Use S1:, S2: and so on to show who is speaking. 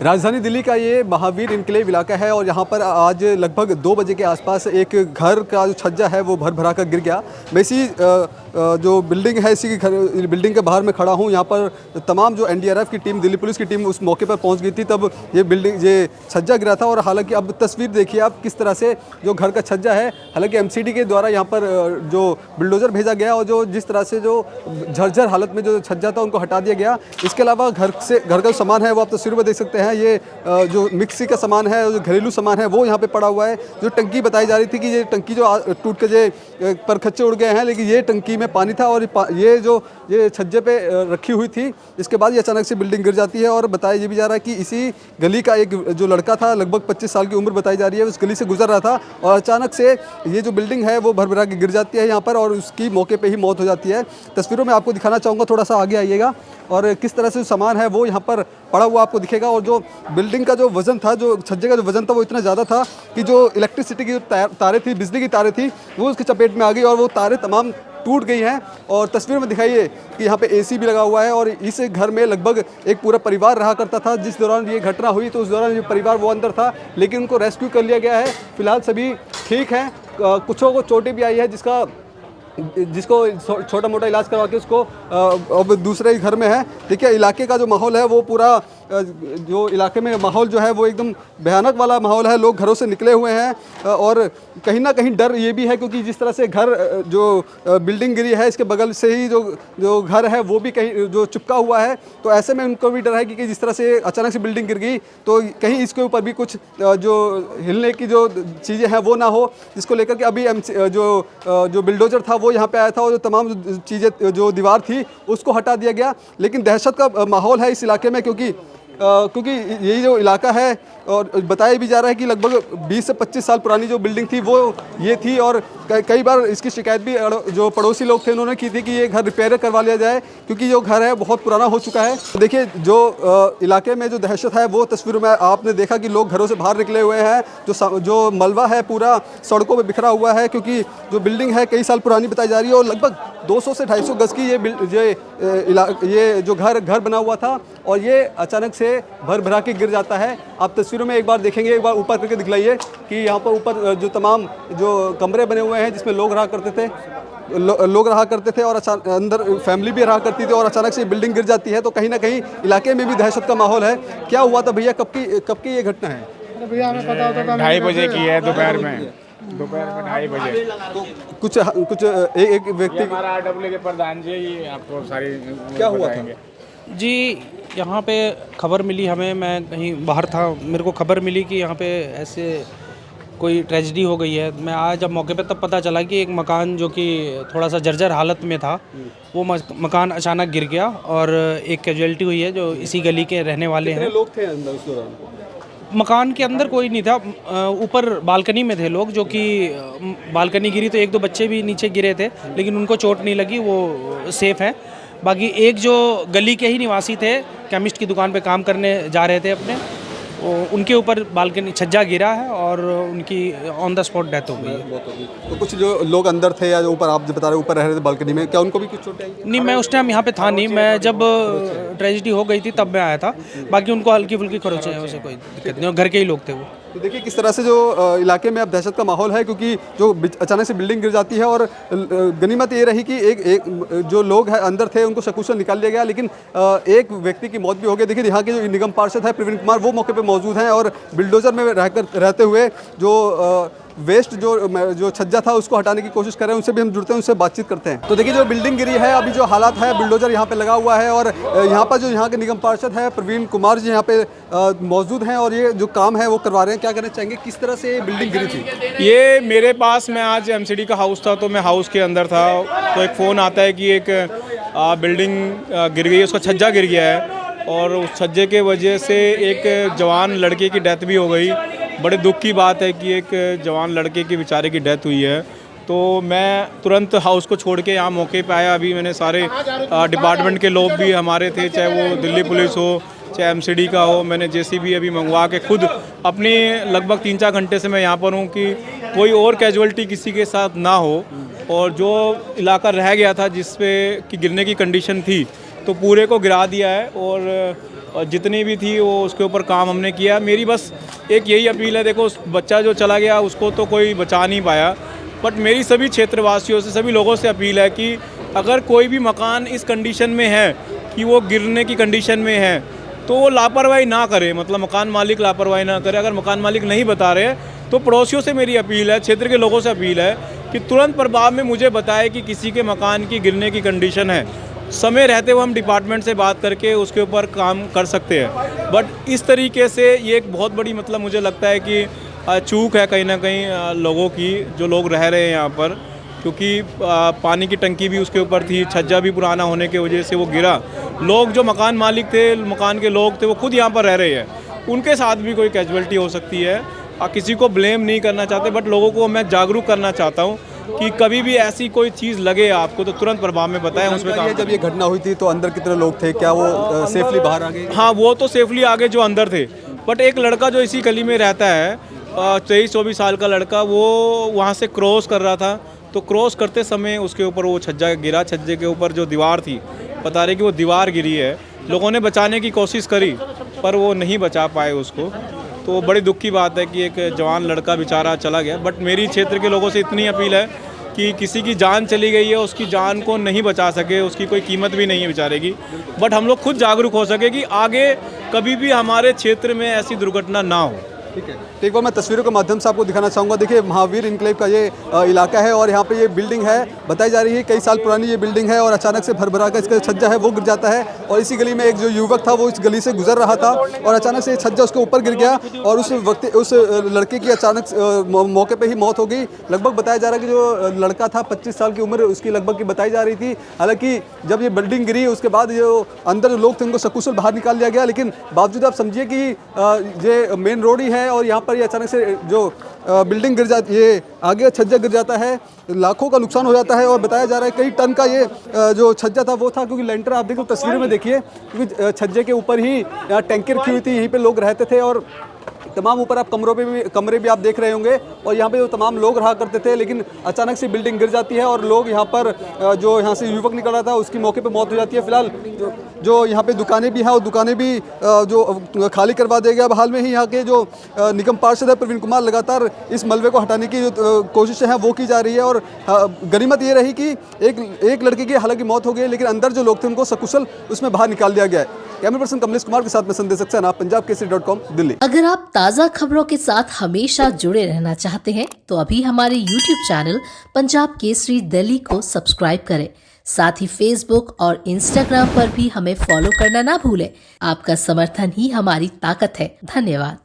S1: राजधानी दिल्ली का ये महावीर इनक्लेव इलाका है और यहाँ पर आज लगभग 2 बजे के आसपास एक घर का जो छज्जा है वो भर भरा कर गिर गया। मैं इसी जो बिल्डिंग है इसी घर बिल्डिंग के बाहर में खड़ा हूँ। यहाँ पर तमाम जो एनडीआरएफ की टीम, दिल्ली पुलिस की टीम उस मौके पर पहुँच गई थी तब ये छज्जा गिरा था। और हालांकि अब तस्वीर देखिए आप किस तरह से जो घर का छज्जा है, हालांकि एमसीडी के द्वारा यहाँ पर जो बिल्डोज़र भेजा गया और जो जिस तरह से जो झरझर हालत में जो छज्जा था उनको हटा दिया गया। इसके अलावा घर का जो सामान है वो आप तस्वीर में देख सकते हैं। ये जो मिक्सी का सामान है, जो घरेलू सामान है वो यहाँ पे पड़ा हुआ है। जो टंकी बताई जा रही थी कि ये टंकी जो टूट के जो परखच्चे उड़ गए हैं, लेकिन ये टंकी में पानी था और ये छज्जे पे रखी हुई थी। इसके बाद ये अचानक से बिल्डिंग गिर जाती है। और बताया ये भी जा रहा है कि इसी गली का एक जो लड़का था, लगभग 25 साल की उम्र बताई जा रही है, उस गली से गुजर रहा था और अचानक से ये जो बिल्डिंग है वो भरभरा के गिर जाती है यहाँ पर और उसकी मौके पर ही मौत हो जाती है। तस्वीरों में आपको दिखाना चाहूँगा, थोड़ा सा आगे आइएगा और किस तरह से जो सामान है वो यहाँ पर पड़ा हुआ आपको दिखेगा। और जो बिल्डिंग का जो वजन था, जो छज्जे का जो वजन था वो इतना ज़्यादा था कि जो इलेक्ट्रिसिटी की तारें थी, बिजली की तारें थी, वो उसकी चपेट में आ गई और वो तारें तमाम टूट गई हैं। और तस्वीर में दिखाइए कि यहाँ पे एसी भी लगा हुआ है और इस घर में लगभग एक पूरा परिवार रहा करता था। जिस दौरान ये घटना हुई तो उस दौरान ये परिवार वो अंदर था, लेकिन उनको रेस्क्यू कर लिया गया है। फिलहाल सभी ठीक हैं, कुछों को चोटें भी आई है जिसको छोटा मोटा इलाज करवा के उसको अब दूसरे घर में है। देखिए इलाके का जो माहौल है वो पूरा जो इलाके में माहौल जो है वो एकदम भयानक वाला माहौल है। लोग घरों से निकले हुए हैं और कहीं ना कहीं डर ये भी है क्योंकि जिस तरह से घर जो बिल्डिंग गिरी है इसके बगल से ही जो घर है वो भी कहीं जो चिपका हुआ है। तो ऐसे में उनको भी डर है कि जिस तरह से अचानक से बिल्डिंग गिर गई तो कहीं इसके ऊपर भी कुछ जो हिलने की जो चीज़ें हैं वो ना हो, जिसको लेकर के अभी जो बिल्डोजर था वो यहाँ पे आया था और जो तमाम चीज़ें जो दीवार थी उसको हटा दिया गया। लेकिन दहशत का माहौल है इस इलाके में क्योंकि यही जो इलाका है और बताया भी जा रहा है कि लगभग 20 से 25 साल पुरानी जो बिल्डिंग थी वो ये थी और कई बार इसकी शिकायत भी जो पड़ोसी लोग थे उन्होंने की थी कि ये घर रिपेयर करवा लिया जाए क्योंकि जो घर है बहुत पुराना हो चुका है। तो देखिए जो इलाके में जो दहशत है वो तस्वीरों में आपने देखा कि लोग घरों से बाहर निकले हुए हैं। जो मलबा है पूरा सड़कों पर बिखरा हुआ है क्योंकि जो बिल्डिंग है कई साल पुरानी बताई जा रही है और लगभग 200 से 250 गज की ये जो घर बना हुआ था और ये अचानक से भर भरा के गिर जाता है। आप तस्वीरों में एक बार देखेंगे, एक बार ऊपर करके दिखलाइए कि यहाँ पर ऊपर जो तमाम जो कमरे बने हुए हैं जिसमें लोग रहा करते थे और अंदर फैमिली भी रहा करती थी और अचानक से बिल्डिंग गिर जाती है तो कहीं ना कहीं इलाके में भी दहशत का माहौल है। क्या हुआ था भैया, कब की ये घटना है?
S2: भैया हमें पता होता था 2:30 बजे की है, दोपहर में 2:30 बजे।
S1: तो कुछ एक व्यक्ति,
S2: हमारा RW के प्रधान जी, ये आपको सारी
S1: क्या हुआ था
S3: जी? यहाँ पे खबर मिली हमें, मैं कहीं बाहर था, मेरे को खबर मिली कि यहाँ पे ऐसे कोई ट्रेजेडी हो गई है। मैं आया जब मौके पे तब पता चला कि एक मकान जो कि थोड़ा सा जर्जर हालत में था वो मकान अचानक गिर गया और एक कैजुअलिटी हुई है जो इसी गली के रहने वाले हैं।
S1: लोग थे अंदर उस दौरान?
S3: मकान के अंदर कोई नहीं था, ऊपर बालकनी में थे लोग, जो कि बालकनी गिरी तो 1-2 बच्चे भी नीचे गिरे थे लेकिन उनको चोट नहीं लगी, वो सेफ़ है। बाकी एक जो गली के ही निवासी थे, केमिस्ट की दुकान पे काम करने जा रहे थे अपने, उनके ऊपर बालकनी छज्जा गिरा है और उनकी ऑन द स्पॉट डेथ हो गई है।
S1: तो कुछ जो लोग अंदर थे या जो ऊपर आप जो बता रहे ऊपर रह रहे थे बालकनी में, क्या उनको भी कुछ चोटें आई?
S3: नहीं, मैं उस टाइम यहाँ पे था नहीं, मैं जब ट्रेजेडी हो गई थी तब मैं आया था। बाकी उनको हल्की फुल्की खरोंच है, उसे कोई दिक्कत नहीं, और घर के ही लोग थे वो।
S1: तो देखिए किस तरह से जो इलाके में अब दहशत का माहौल है क्योंकि जो अचानक से बिल्डिंग गिर जाती है और गनीमत ये रही कि एक जो लोग हैं अंदर थे उनको सकुशल निकाल लिया गया, लेकिन एक व्यक्ति की मौत भी हो गई। देखिए यहाँ के जो निगम पार्षद है प्रवीण कुमार वो मौके पे मौजूद हैं और बिल्डोजर में रहते हुए जो वेस्ट जो छज्जा था उसको हटाने की कोशिश कर रहे हैं। उनसे भी हम जुड़ते हैं, उनसे बातचीत करते हैं। तो देखिए जो बिल्डिंग गिरी है, अभी जो हालात है, बिल्डोजर यहाँ पे लगा हुआ है और यहाँ पर जो यहाँ के निगम पार्षद है प्रवीण कुमार जी यहाँ पे मौजूद हैं और ये जो काम है वो करवा रहे हैं। क्या कहना चाहेंगे, किस तरह से बिल्डिंग गिरी थी?
S2: ये मेरे पास, मैं आज एमसीडी का हाउस था तो मैं हाउस के अंदर था तो एक फ़ोन आता है कि एक बिल्डिंग गिर गई है, उसका छज्जा गिर गया है और उस छज्जे के वजह से एक जवान लड़के की डेथ भी हो गई। बड़े दुख की बात है कि एक जवान लड़के की बेचारे की डेथ हुई है। तो मैं तुरंत हाउस को छोड़ के यहाँ मौके पे आया। अभी मैंने सारे डिपार्टमेंट के लोग भी हमारे थे, चाहे वो दिल्ली पुलिस हो चाहे एमसीडी का हो। मैंने जेसीबी अभी मंगवा के खुद अपनी लगभग 3-4 घंटे से मैं यहाँ पर हूँ कि कोई और कैजुअलिटी किसी के साथ ना हो। और जो इलाका रह गया था जिस पे कि गिरने की कंडीशन थी तो पूरे को गिरा दिया है और जितनी भी थी वो उसके ऊपर काम हमने किया। मेरी बस एक यही अपील है, देखो उस बच्चा जो चला गया उसको तो कोई बचा नहीं पाया, बट मेरी सभी क्षेत्रवासियों से, सभी लोगों से अपील है कि अगर कोई भी मकान इस कंडीशन में है कि वो गिरने की कंडीशन में है तो वो लापरवाही ना करे, मतलब मकान मालिक लापरवाही ना करे। अगर मकान मालिक नहीं बता रहे तो पड़ोसियों से मेरी अपील है, क्षेत्र के लोगों से अपील है कि तुरंत प्रभाव में मुझे बताए कि किसी के मकान की गिरने की कंडीशन है। समय रहते हुए हम डिपार्टमेंट से बात करके उसके ऊपर काम कर सकते हैं, बट इस तरीके से ये एक बहुत बड़ी, मतलब मुझे लगता है कि चूक है कहीं ना कहीं लोगों की, जो लोग रह रहे हैं यहाँ पर, क्योंकि पानी की टंकी भी उसके ऊपर थी, छज्जा भी पुराना होने की वजह से वो गिरा। लोग जो मकान मालिक थे, मकान के लोग थे, वो खुद यहाँ पर रह रहे हैं, उनके साथ भी कोई कैजुअलिटी हो सकती है। किसी को ब्लेम नहीं करना चाहते, बट लोगों को मैं जागरूक करना चाहता हूँ कि कभी भी ऐसी कोई चीज़ लगे आपको तो तुरंत प्रभाव में बताएं। उसमें
S1: जब ये घटना हुई थी तो अंदर कितने लोग थे, क्या वो सेफली बाहर आ गए?
S2: हाँ, वो तो सेफली आगे जो अंदर थे, बट एक लड़का जो इसी गली में रहता है, 23-24 साल का लड़का, वो वहाँ से क्रॉस कर रहा था, तो क्रॉस करते समय उसके ऊपर वो छज्जा गिरा। छज्जे के ऊपर जो दीवार थी, बता रहे कि वो दीवार गिरी है। लोगों ने बचाने की कोशिश करी पर वो नहीं बचा पाए उसको, तो बड़ी दुख की बात है कि एक जवान लड़का बेचारा चला गया। बट मेरी क्षेत्र के लोगों से इतनी अपील है कि किसी की जान चली गई है, उसकी जान को नहीं बचा सके, उसकी कोई कीमत भी नहीं है बेचारे की, बट हम लोग खुद जागरूक हो सके कि आगे कभी भी हमारे क्षेत्र में ऐसी दुर्घटना ना हो।
S1: ठीक है, तो एक बार मैं तस्वीरों के माध्यम से आपको दिखाना चाहूँगा। देखिए, महावीर इनक्लेव का ये इलाका है और यहाँ पे ये बिल्डिंग है, बताई जा रही है कई साल पुरानी ये बिल्डिंग है, और अचानक से भरभरा कर इसका छज्जा है वो गिर जाता है। और इसी गली में एक जो युवक था वो इस गली से गुजर रहा था और अचानक से ये छज्जा उसके ऊपर गिर गया और उस लड़के की अचानक मौके पर ही मौत हो गई। लगभग बताया जा रहा है कि जो लड़का था 25 साल की उम्र उसकी लगभग की बताई जा रही थी। हालांकि जब ये बिल्डिंग गिरी उसके बाद जो अंदर जो लोग थे उनको सकुशल बाहर निकाल दिया गया, लेकिन बावजूद आप समझिए कि ये मेन रोड ही है और यहाँ पर ये अचानक से जो बिल्डिंग गिर जाती, ये आगे छज्जा गिर जाता है, लाखों का नुकसान हो जाता है। और बताया जा रहा है कई टन का ये जो छज्जा था वो था, क्योंकि लेंटर आप देखो तस्वीर में देखिए, क्योंकि छज्जे के ऊपर ही यहाँ टैंकर रखी हुई थी, यहीं पे लोग रहते थे और तमाम ऊपर आप कमरे भी आप देख रहे होंगे और यहाँ पे जो तमाम लोग रहा करते थे। लेकिन अचानक से बिल्डिंग गिर जाती है और लोग यहाँ पर जो यहाँ से युवक निकल रहा था उसकी मौके पे मौत हो जाती है। फिलहाल जो यहाँ पे दुकानें भी हैं और दुकानें भी जो खाली करवा दिया गया। हाल में ही यहाँ के जो निगम पार्षद है प्रवीण कुमार लगातार इस मलबे को हटाने की जो कोशिशें हैं वो की जा रही है। और गनीमत ये रही कि एक लड़के की हालांकि मौत हो गई, लेकिन अंदर जो लोग थे उनको सकुशल उसमें बाहर निकाल दिया गया है। कैमरा पर्सन कमलेश कुमार के साथ में संदेश सक्सेना, punjabkesari.com, दिल्ली।
S4: अगर आप ताज़ा खबरों के साथ हमेशा जुड़े रहना चाहते हैं तो अभी हमारे YouTube चैनल पंजाब केसरी दिल्ली को सब्सक्राइब करें। साथ ही Facebook और Instagram पर भी हमें फॉलो करना ना भूलें। आपका समर्थन ही हमारी ताकत है। धन्यवाद।